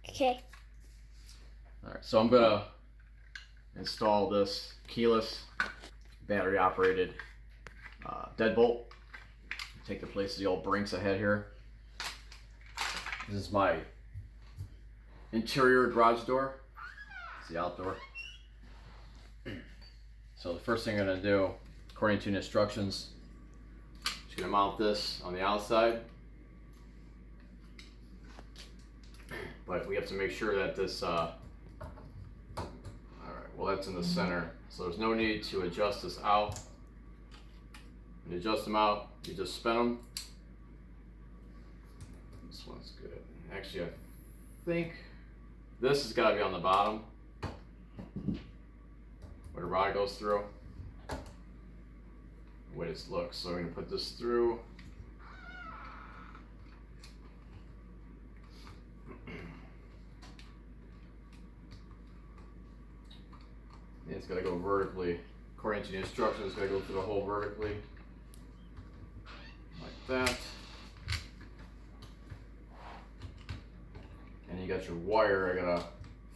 Okay. Alright, so I'm gonna install this keyless battery operated deadbolt. Take the place of the old Brinks I had here. This is my interior garage door. It's the outdoor. So the first thing I'm gonna do, according to the instructions, just gonna mount this on the outside. But we have to make sure that this, alright, well that's in the center. So there's no need to adjust this out. When you adjust them out, you just spin them. This one's good. Actually, I think this has got to be on the bottom where the rod goes through. The way this looks. So we're going to put this through. And it's got to go vertically. According to the instructions, it's got to go through the hole vertically. Like that. And you got your wire. I gotta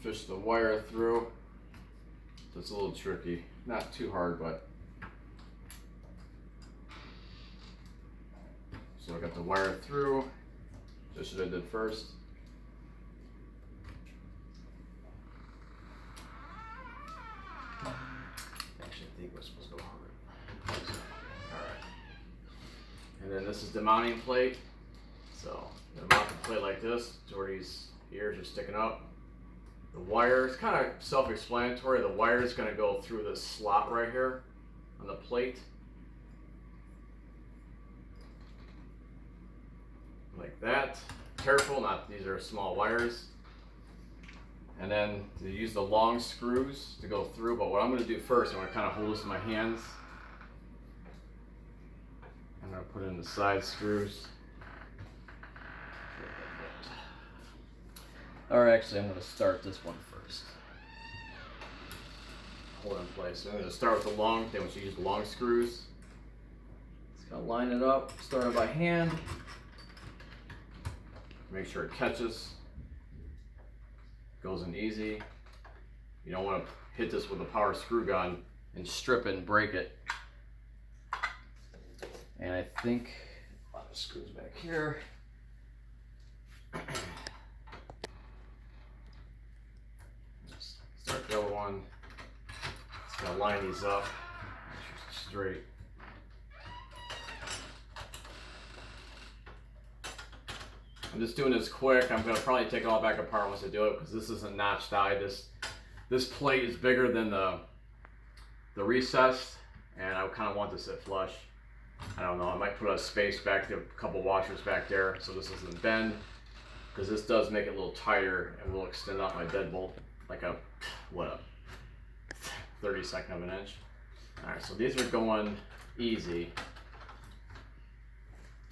fish the wire through. So it's a little tricky. Not too hard, but. So I got the wire through. Just what I did first. Actually, I think we're supposed to go harder. Alright. And then this is the mounting plate. So I'm gonna mount the plate like this. Jordy's ears are sticking up. The wire is kind of self-explanatory. The wire is going to go through this slot right here on the plate. Like that. Careful, not these are small wires. And then to use the long screws to go through. But what I'm going to do first, I'm going to kind of hold this in my hands. I'm going to put in the side screws. Or actually, I'm going to start this one first. Hold it in place. So I'm going to start with the long, then once you use the long screws, just going to line it up, starting by hand. Make sure it catches. Goes in easy. You don't want to hit this with a power screw gun and strip it and break it. And I think a lot of screws back here. Start the other one. Just gonna line these up. Make sure it's straight. I'm just doing this quick. I'm gonna probably take it all back apart once I do it because this isn't notched eye. This plate is bigger than the recess, and I kind of want this to sit flush. I don't know. I might put a space back there, a couple washers back there, so this doesn't bend. Because this does make it a little tighter and will extend out my deadbolt like a 32nd of an inch. All right, so these are going easy.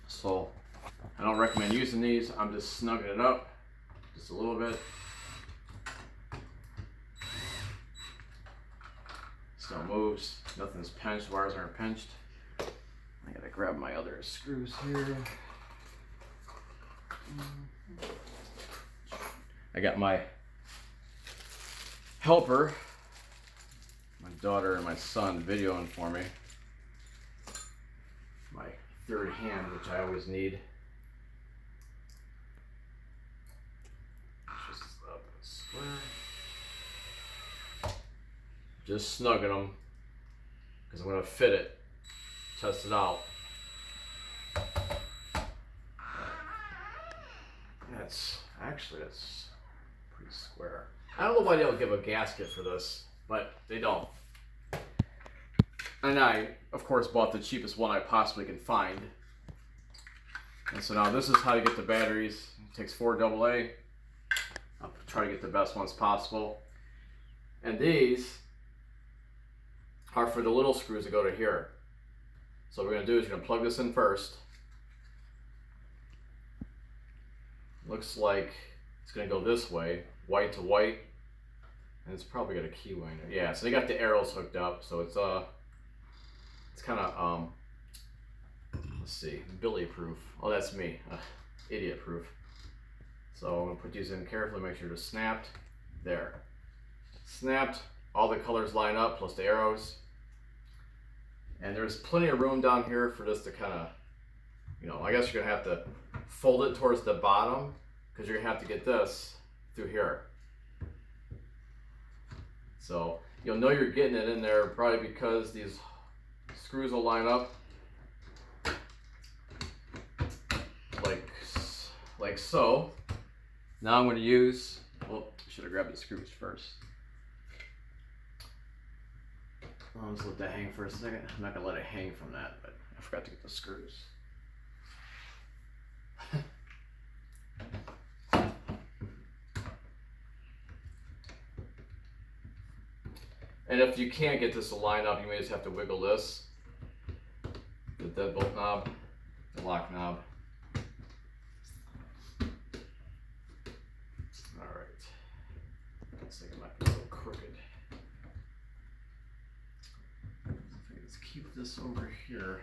So I don't recommend using these. I'm just snugging it up just a little bit. Still moves. Nothing's pinched. Wires aren't pinched. I gotta grab my other screws here. I got my helper, my daughter and my son videoing for me. My third hand, which I always need. Just snugging them because I'm going to fit it, test it out. That's pretty square. I don't know why they don't give a gasket for this, but they don't. And I, of course, bought the cheapest one I possibly can find. And so now this is how you get the batteries. It takes 4 AA. I'll try to get the best ones possible. And these are for the little screws that go to here. So what we're going to do is you're going to plug this in first. Looks like it's going to go this way, white to white, and it's probably got a key winder. Yeah, so they got the arrows hooked up, so it's kind of let's see, Billy proof. Oh, that's me, idiot proof. So I'm gonna put these in carefully, make sure they're snapped. There. Snapped, all the colors line up, plus the arrows. And there's plenty of room down here for this to kind of, you know, I guess you're gonna have to fold it towards the bottom because you're gonna have to get this through here. So you'll know you're getting it in there probably because these screws will line up like so. Now I'm going to use, well, should have grabbed the screws first. I'll just let that hang for a second. I'm not going to let it hang from that, but I forgot to get the screws. And if you can't get this to line up, you may just have to wiggle this, the deadbolt knob, the lock knob. Alright, looks like it might be a little crooked. Let's keep this over here.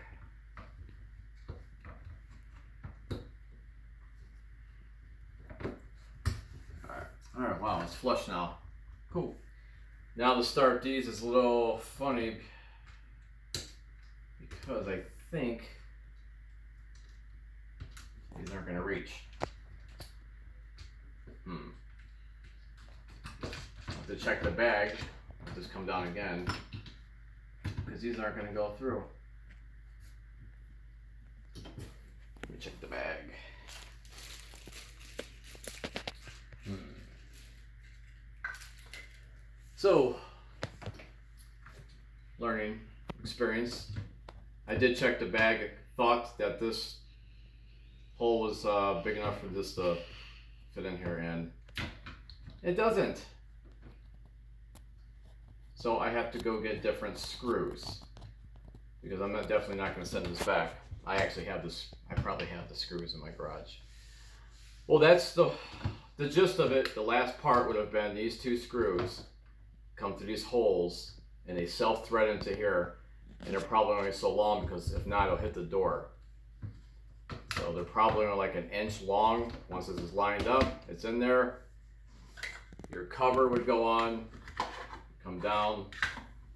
Alright, wow, it's flush now. Cool. Now to start these is a little funny because I think these aren't going to reach. I'll have to check the bag. I'll just come down again because these aren't going to go through. Let me check the bag. So, learning experience. I did check the bag. I thought that this hole was big enough for this to fit in here, and it doesn't. So I have to go get different screws because I'm definitely not going to send this back. I actually have this. I probably have the screws in my garage. Well, that's the gist of it. The last part would have been these two screws come through these holes and they self-thread into here, and they're probably only so long because if not, it'll hit the door. So they're probably only like 1 inch long. Once this is lined up, it's in there. Your cover would go on, come down,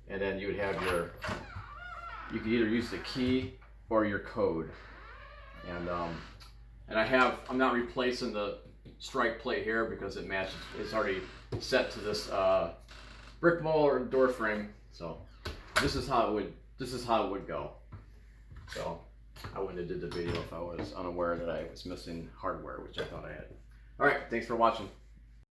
and then you would have your, you could either use the key or your code. And I'm not replacing the strike plate here because it matches, it's already set to this brick wall or door frame. So this is how it would go. So I wouldn't have did the video if I was unaware that I was missing hardware, which I thought I had. All right, thanks for watching.